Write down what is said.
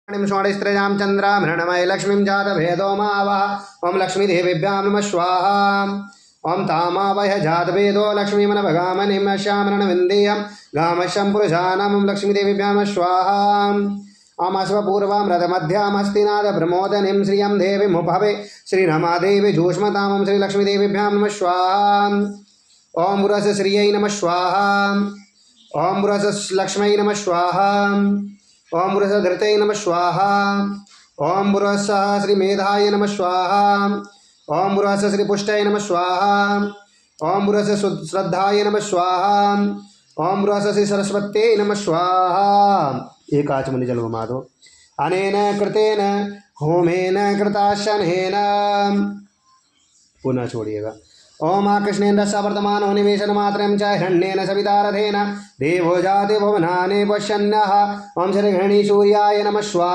षोडस्त्रजां चन्द्रामृणमय लक्ष्मीं जातभेदो मावः ओं लक्ष्मीदेवीभ्यां नमः स्वाहा ओं तामावह जातभेदो लक्ष्मीमनभगामनिं श्यामरणविन्देयं गामश्यं पुरुषाणां लक्ष्मीदेवीभ्यां नमः स्वाहा आमस्वपूर्वां रथमध्यामस्तिनाद प्रमोदनीं श्रियं देवीमुपवे श्रीरमादेवी जूष्मतां श्रीलक्ष्मीदेवीभ्यां नमः स्वाहा ओं रस श्रियै नमः स्वाहा ओं रस लक्ष्मै नमः स्वाहा ओं धृतये नमः स्वाहा ओं श्रीमेधाय नमः स्वाहा ओं श्रीपुष्टये नमः स्वाहा ओं श्रद्धाय नमः स्वाहा ओं श्री सरस्वत्यै नमः स्वाहा। एक आचमनी जल घुमा दो। अनेन कृतेन होमेन कृताशनेन पुनः छोड़िएगा। ओम कृष्णेन्द्र वर्तमानो निवेशन मात्रं च हिरण्येन सवितारथेन देवो जाति भुवनानि पश्यन्नः ओं श्री गृहिणी सूर्याय नमः स्वाहा।